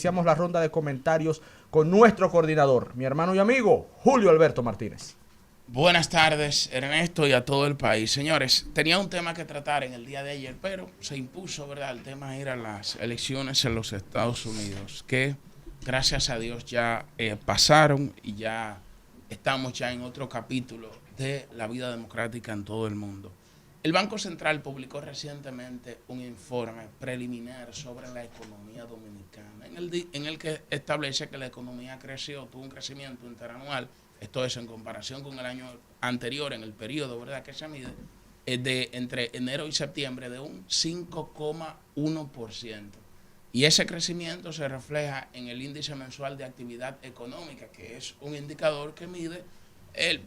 iniciamos la ronda de comentarios con nuestro coordinador, mi hermano y amigo, Julio Alberto Martínez. Buenas tardes, Ernesto, y a todo el país. Señores, tenía un tema que tratar en el día de ayer, pero se impuso, ¿verdad?, el tema de ir a las elecciones en los Estados Unidos, que gracias a Dios ya pasaron y ya estamos ya en otro capítulo de la vida democrática en todo el mundo. El Banco Central publicó recientemente un informe preliminar sobre la economía dominicana, en el que establece que la economía creció, tuvo un crecimiento interanual. Esto es en comparación con el año anterior, en el periodo, ¿verdad?, que se mide, de entre enero y septiembre, de un 5,1%. Y ese crecimiento se refleja en el índice mensual de actividad económica, que es un indicador que mide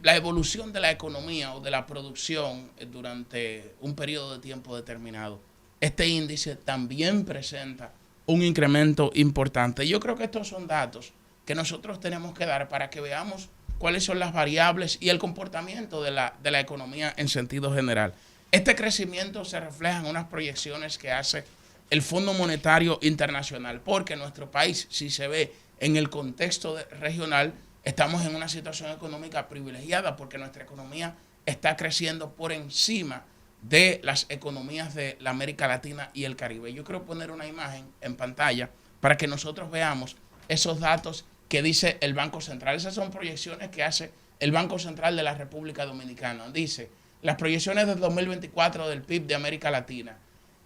la evolución de la economía o de la producción durante un periodo de tiempo determinado. Este índice también presenta un incremento importante. Yo creo que estos son datos que nosotros tenemos que dar para que veamos cuáles son las variables y el comportamiento de la economía en sentido general. Este crecimiento se refleja en unas proyecciones que hace el Fondo Monetario Internacional, porque nuestro país, si se ve en el contexto regional, estamos en una situación económica privilegiada porque nuestra economía está creciendo por encima de las economías de la América Latina y el Caribe. Yo quiero poner una imagen en pantalla para que nosotros veamos esos datos que dice el Banco Central. Esas son proyecciones que hace el Banco Central de la República Dominicana. Dice, las proyecciones del 2024 del PIB de América Latina,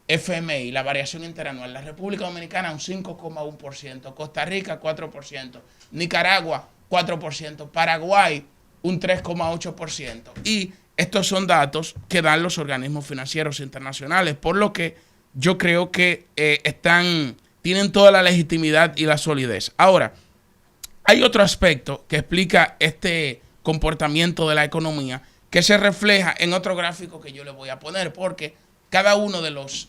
FMI, la variación interanual, la República Dominicana un 5,1%, Costa Rica 4%, Nicaragua 4%, Paraguay un 3,8%. Y estos son datos que dan los organismos financieros internacionales, por lo que yo creo que tienen toda la legitimidad y la solidez. Ahora, hay otro aspecto que explica este comportamiento de la economía que se refleja en otro gráfico que yo le voy a poner, porque cada uno de los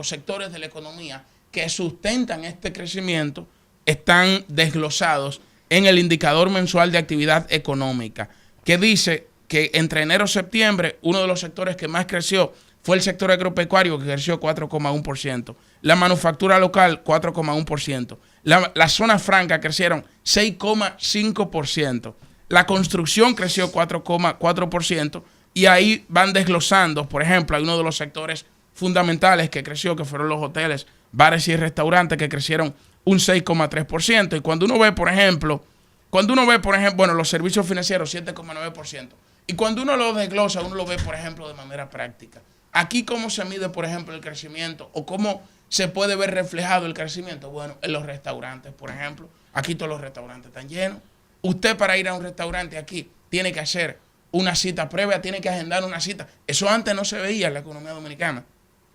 sectores de la economía que sustentan este crecimiento están desglosados en el indicador mensual de actividad económica, que dice que entre enero y septiembre uno de los sectores que más creció fue el sector agropecuario, que creció 4,1%. La manufactura local, 4,1%. Las zonas francas crecieron 6,5%. La construcción creció 4,4%. Y ahí van desglosando, por ejemplo, hay uno de los sectores fundamentales que creció, que fueron los hoteles, bares y restaurantes, que crecieron un 6,3%. Y cuando uno ve, por ejemplo, bueno, los servicios financieros, 7,9%. Y cuando uno lo desglosa, uno lo ve, por ejemplo, de manera práctica. Aquí, ¿cómo se mide, por ejemplo, el crecimiento? ¿O cómo se puede ver reflejado el crecimiento? Bueno, en los restaurantes, por ejemplo. Aquí todos los restaurantes están llenos. Usted, para ir a un restaurante aquí tiene que hacer una cita previa, tiene que agendar una cita. Eso antes no se veía en la economía dominicana.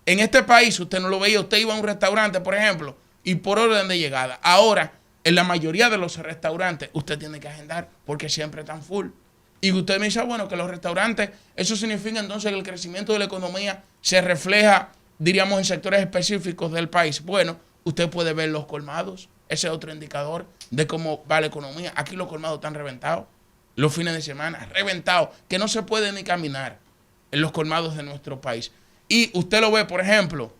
En este país usted no lo veía. Usted iba a un restaurante, por ejemplo, y por orden de llegada. Ahora, en la mayoría de los restaurantes, usted tiene que agendar porque siempre están full. Y usted me dice, bueno, que los restaurantes, eso significa entonces que el crecimiento de la economía se refleja, diríamos, en sectores específicos del país. Bueno, usted puede ver los colmados, ese es otro indicador de cómo va la economía. Aquí los colmados están reventados, los fines de semana, reventados, que no se puede ni caminar en los colmados de nuestro país. Y usted lo ve, por ejemplo,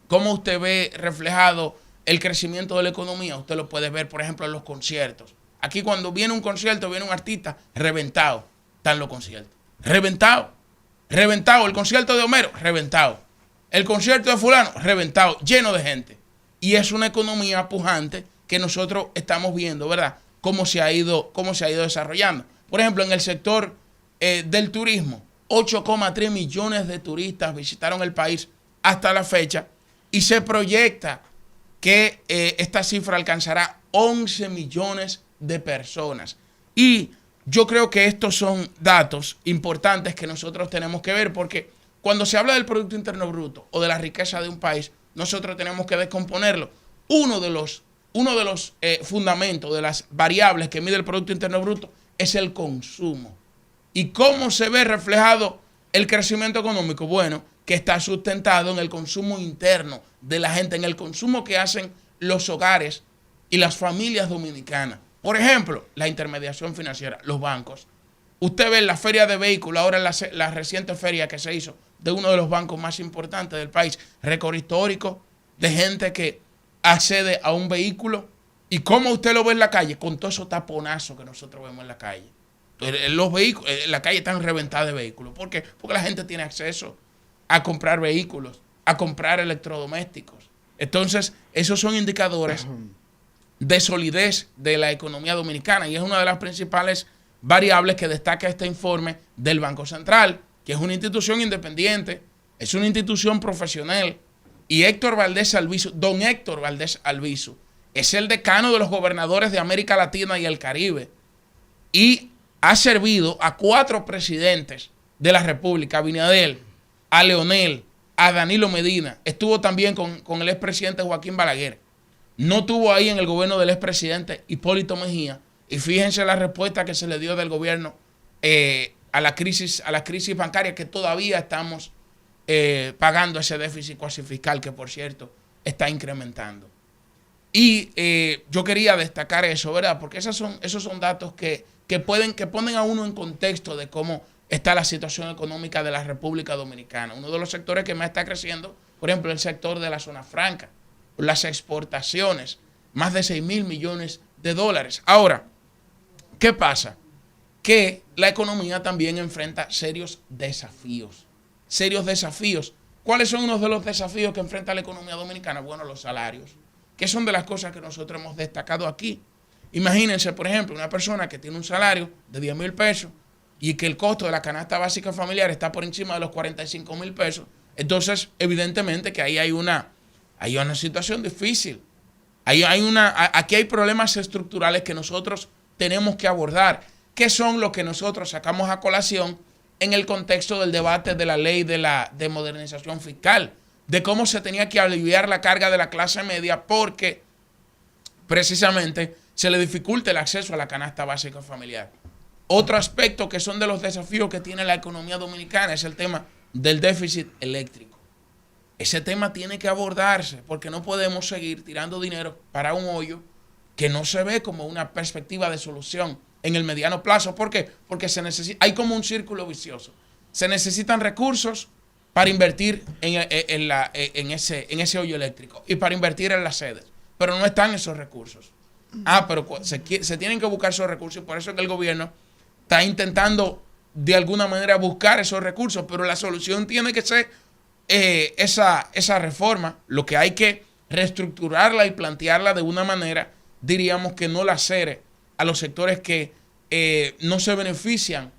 cómo usted ve reflejado el crecimiento de la economía. Usted lo puede ver, por ejemplo, en los conciertos. Aquí cuando viene un concierto, viene un artista, reventado están los conciertos. Reventado. El concierto de Homero, reventado. El concierto de fulano, reventado, lleno de gente. Y es una economía pujante que nosotros estamos viendo, ¿verdad? Cómo se ha ido desarrollando. Por ejemplo, en el sector del turismo, 8,3 millones de turistas visitaron el país hasta la fecha y se proyecta que esta cifra alcanzará 11 millones de personas. Y yo creo que estos son datos importantes que nosotros tenemos que ver, porque cuando se habla del Producto Interno Bruto o de la riqueza de un país, nosotros tenemos que descomponerlo. Uno de los fundamentos, de las variables que mide el Producto Interno Bruto es el consumo. ¿Y cómo se ve reflejado el crecimiento económico? Bueno, que está sustentado en el consumo interno de la gente, en el consumo que hacen los hogares y las familias dominicanas. Por ejemplo, la intermediación financiera, los bancos. Usted ve en la feria de vehículos, ahora en la reciente feria que se hizo de uno de los bancos más importantes del país, récord histórico de gente que accede a un vehículo y cómo usted lo ve en la calle, con todos esos taponazos que nosotros vemos en la calle. Los vehículos, en la calle están reventadas de vehículos. ¿Por qué? Porque la gente tiene acceso a comprar vehículos, a comprar electrodomésticos. Entonces, esos son indicadores de solidez de la economía dominicana y es una de las principales variables que destaca este informe del Banco Central, que es una institución independiente, es una institución profesional, y Héctor Valdés Albizu, don Héctor Valdés Albizu, es el decano de los gobernadores de América Latina y el Caribe y ha servido a 4 presidentes de la República, a Abinader, a Leonel, a Danilo Medina, estuvo también con el expresidente Joaquín Balaguer, no estuvo ahí en el gobierno del expresidente Hipólito Mejía, y fíjense la respuesta que se le dio del gobierno a la crisis bancaria, que todavía estamos pagando ese déficit cuasi fiscal, que por cierto está incrementando. Y yo quería destacar eso, ¿verdad? Porque esos son datos que ponen a uno en contexto de cómo está la situación económica de la República Dominicana. Uno de los sectores que más está creciendo, por ejemplo, el sector de la zona franca, las exportaciones, más de 6.000 millones de dólares. Ahora, ¿qué pasa? Que la economía también enfrenta serios desafíos. Serios desafíos. ¿Cuáles son unos de los desafíos que enfrenta la economía dominicana? Bueno, los salarios, que son de las cosas que nosotros hemos destacado aquí. Imagínense, por ejemplo, una persona que tiene un salario de 10.000 pesos y que el costo de la canasta básica familiar está por encima de los 45.000 pesos. Entonces, evidentemente que ahí hay una situación difícil. Aquí hay problemas estructurales que nosotros tenemos que abordar, que son los que nosotros sacamos a colación en el contexto del debate de la ley de modernización fiscal, de cómo se tenía que aliviar la carga de la clase media porque precisamente se le dificulta el acceso a la canasta básica familiar. Otro aspecto que son de los desafíos que tiene la economía dominicana es el tema del déficit eléctrico. Ese tema tiene que abordarse porque no podemos seguir tirando dinero para un hoyo que no se ve como una perspectiva de solución en el mediano plazo. ¿Por qué? Porque hay como un círculo vicioso. Se necesitan recursos para invertir en ese hoyo eléctrico y para invertir en las sedes, pero no están esos recursos. Pero se tienen que buscar esos recursos y por eso es que el gobierno está intentando de alguna manera buscar esos recursos, pero la solución tiene que ser esa reforma. Lo que hay que reestructurarla y plantearla de una manera, diríamos, que no lacere a los sectores que no se benefician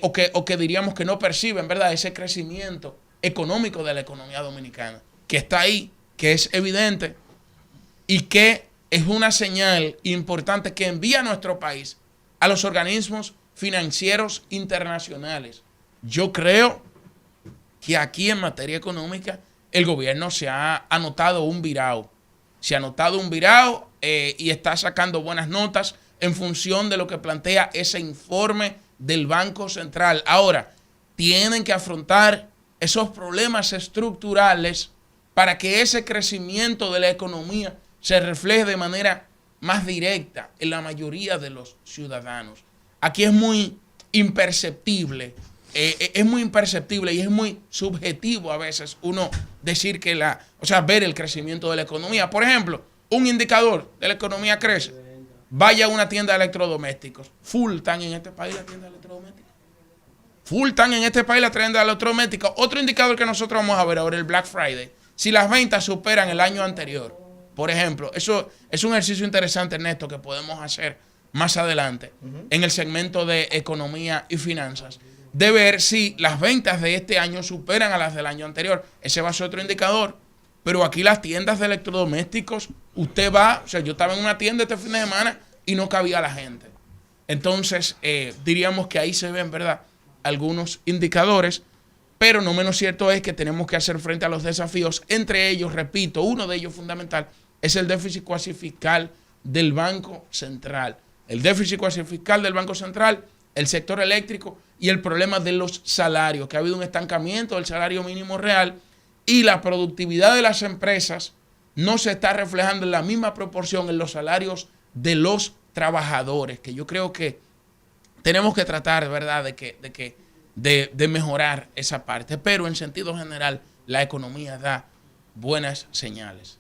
o que diríamos que no perciben, ¿verdad?, ese crecimiento económico de la economía dominicana, que está ahí, que es evidente y que es una señal importante que envía a nuestro país a los organismos financieros internacionales. Yo creo que aquí en materia económica el gobierno se ha anotado un virao. Se ha anotado un virao y está sacando buenas notas en función de lo que plantea ese informe del Banco Central. Ahora, tienen que afrontar esos problemas estructurales para que ese crecimiento de la economía se refleje de manera más directa en la mayoría de los ciudadanos. Aquí es muy imperceptible, y es muy subjetivo a veces uno decir que ver el crecimiento de la economía. Por ejemplo, un indicador de la economía crece. Vaya a una tienda de electrodomésticos. Full están en este país la tienda de electrodomésticos. Full están en este país la tienda de electrodomésticos. Otro indicador que nosotros vamos a ver ahora, el Black Friday. Si las ventas superan el año anterior, por ejemplo, eso es un ejercicio interesante, Ernesto, que podemos hacer más adelante en el segmento de economía y finanzas, de ver si las ventas de este año superan a las del año anterior. Ese va a ser otro indicador. Pero aquí las tiendas de electrodomésticos, usted va, yo estaba en una tienda este fin de semana y no cabía la gente. Entonces, diríamos que ahí se ven, ¿verdad?, algunos indicadores, pero no menos cierto es que tenemos que hacer frente a los desafíos. Entre ellos, repito, uno de ellos fundamental es el déficit cuasi fiscal del Banco Central. El déficit cuasi fiscal del Banco Central, el sector eléctrico y el problema de los salarios, que ha habido un estancamiento del salario mínimo real y la productividad de las empresas no se está reflejando en la misma proporción en los salarios de los trabajadores, que yo creo que tenemos que tratar, ¿verdad?, de mejorar esa parte. Pero en sentido general, la economía da buenas señales.